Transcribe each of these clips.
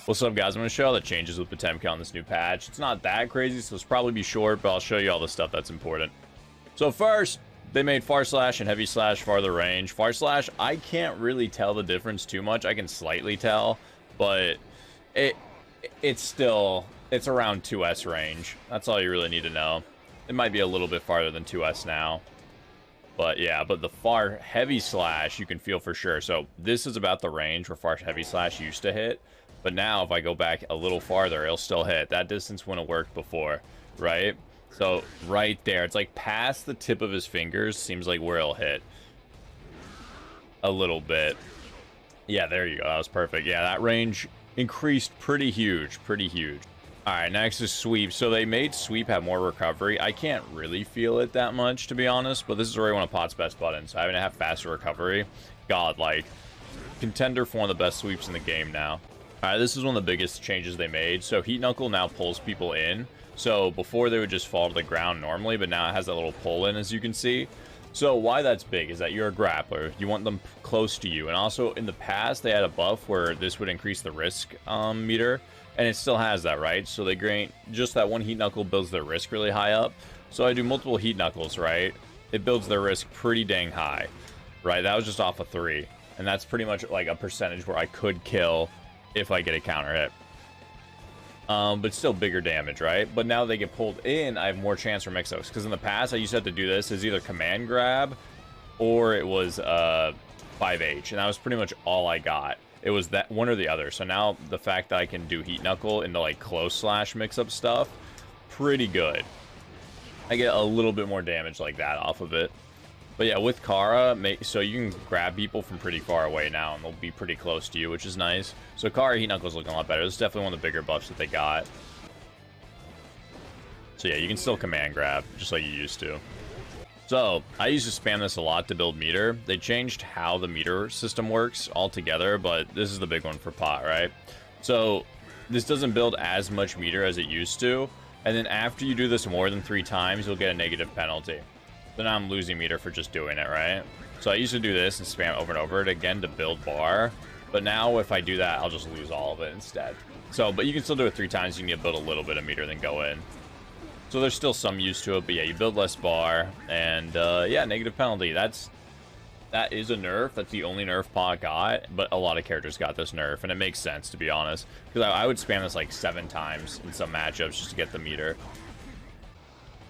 What's up, guys? I'm going to show all the changes with Potemkin on this new patch. It's not that crazy, so it's probably be short, but I'll show you all the stuff that's important. So first, they made Far Slash and Heavy Slash farther range. Far Slash, I can't really tell the difference too much. I can slightly tell, but it's around 2S range. That's all you really need to know. It might be a little bit farther than 2S now. But yeah, but the Far Heavy Slash, you can feel for sure. So this is about the range where Far Heavy Slash used to hit. But now, if I go back a little farther, it'll still hit. That distance wouldn't have worked before, right? So, right there. It's like past the tip of his fingers seems like where it'll hit. A little bit. Yeah, there you go. That was perfect. Yeah, that range increased pretty huge. Pretty huge. Alright, next is Sweep. So, they made Sweep have more recovery. I can't really feel it that much, to be honest. But this is already one of Pot's best buttons. So, having to have faster recovery. God, like, contender for one of the best sweeps in the game now. Alright, this is one of the biggest changes they made. So Heat Knuckle now pulls people in. So before they would just fall to the ground normally, but now it has that little pull in, as you can see. So why that's big is that you're a grappler. You want them close to you. And also in the past, they had a buff where this would increase the risk meter. And it still has that, right? So they grant just that one Heat Knuckle builds their risk really high up. So I do multiple Heat Knuckles, right? It builds their risk pretty dang high, right? That was just off of 3. And that's pretty much like a percentage where I could kill if I get a counter hit. But still bigger damage, right? But now they get pulled in, I have more chance for mix-ups. Because in the past, I used to have to do this as either command grab or it was 5H. And that was pretty much all I got. It was that one or the other. So now the fact that I can do Heat Knuckle into like close slash mix-up stuff, pretty good. I get a little bit more damage like that off of it. But yeah, with Kara, so you can grab people from pretty far away now, and they'll be pretty close to you, which is nice. So Kara Heat Knuckle's looking a lot better. This is definitely one of the bigger buffs that they got. So yeah, you can still command grab, just like you used to. So, I used to spam this a lot to build meter. They changed how the meter system works altogether, but this is the big one for Pot, right? So, this doesn't build as much meter as it used to, and then after you do this more than 3 times, you'll get a negative penalty. So now I'm losing meter for just doing it, right? So I used to do this and spam over and over it again to build bar. But now if I do that, I'll just lose all of it instead. So, but you can still do it 3 times. You can build a little bit of meter, then go in. So there's still some use to it. But yeah, you build less bar. And yeah, negative penalty. That is a nerf. That's the only nerf Pot got. But a lot of characters got this nerf. And it makes sense, to be honest. Because I would spam this like 7 times in some matchups just to get the meter.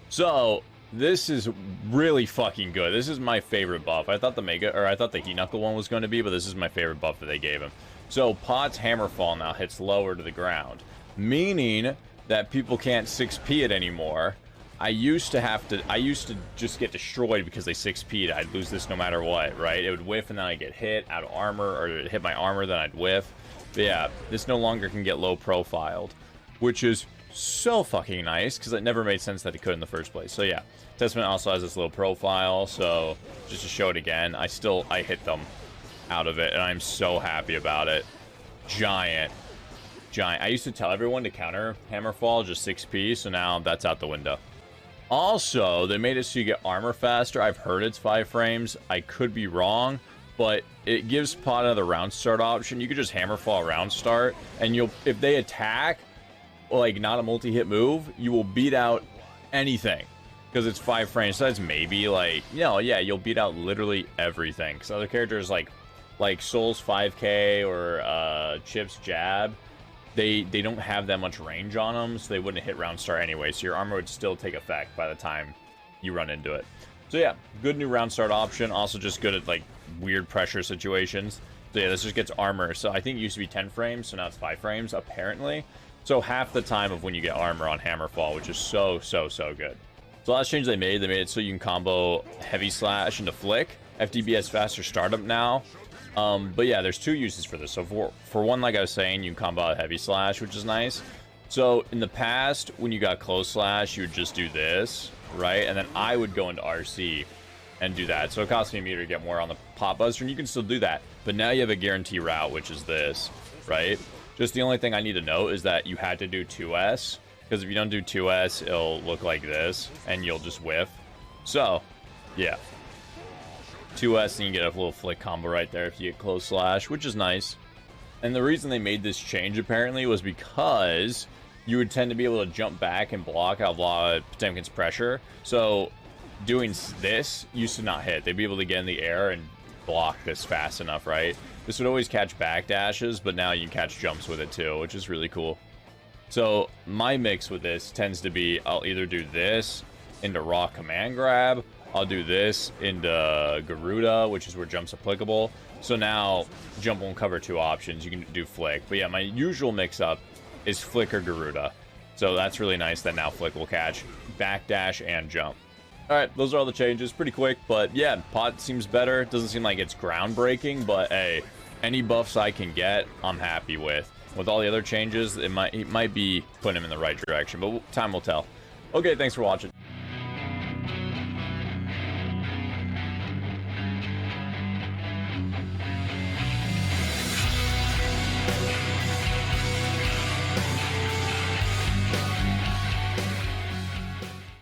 So this is really fucking good. This is my favorite buff. I thought the Heat Knuckle one was going to be, but this is my favorite buff that they gave him. So Pot's Hammerfall now hits lower to the ground, meaning that people can't 6P it anymore. I used to just get destroyed because they 6P'd. I'd lose this no matter what, right? It would whiff and then I'd get hit out of armor, or it would hit my armor, then I'd whiff. But yeah, this no longer can get low profiled, which is so fucking nice, because it never made sense that it could in the first place. So yeah, Testament also has this little profile, so just to show it again, I hit them out of it, and I'm so happy about it. Giant. I used to tell everyone to counter Hammerfall, just 6P, so now that's out the window. Also, they made it so you get armor faster. I've heard it's 5 frames. I could be wrong, but it gives Pot another round start option. You could just Hammerfall round start, and if they attack, like not a multi-hit move, you will beat out anything because it's 5 frames. So that's maybe like, you know, yeah, you'll beat out literally everything. Because other characters like Soul's 5K or Chip's Jab, they don't have that much range on them, so they wouldn't hit round start anyway. So your armor would still take effect by the time you run into it. So yeah, good new round start option. Also just good at like weird pressure situations. So yeah, this just gets armor. So I think it used to be 10 frames, so now it's 5 frames apparently. So half the time of when you get armor on Hammerfall, which is so good. So last change they made it so you can combo Heavy Slash into Flick. FDB has faster startup now. But yeah, there's 2 uses for this. So for one, like I was saying, you can combo out Heavy Slash, which is nice. So in the past, when you got Close Slash, you would just do this, right? And then I would go into RC and do that. So it cost me a meter to get more on the Pot Buster, and you can still do that. But now you have a guarantee route, which is this, right? Just the only thing I need to know is that you had to do 2S, because if you don't do 2S, it'll look like this, and you'll just whiff. So, yeah. 2S, and you get a little flick combo right there if you get Close Slash, which is nice. And the reason they made this change, apparently, was because you would tend to be able to jump back and block a lot of Potemkin's pressure. So doing this used to not hit. They'd be able to get in the air and block this fast enough, right? This would always catch back dashes, but now you can catch jumps with it too, which is really cool. So my mix with this tends to be, I'll either do this into raw command grab, I'll do this into Garuda, which is where jump's applicable. So now jump won't cover 2 options. You can do flick. But yeah, my usual mix-up is flick or Garuda. So that's really nice that now flick will catch backdash and jump. Alright, those are all the changes. Pretty quick, but yeah, pot seems better. It doesn't seem like it's groundbreaking, but hey, any buffs I can get, I'm happy with. With all the other changes, it might be putting him in the right direction, but time will tell. Okay, thanks for watching.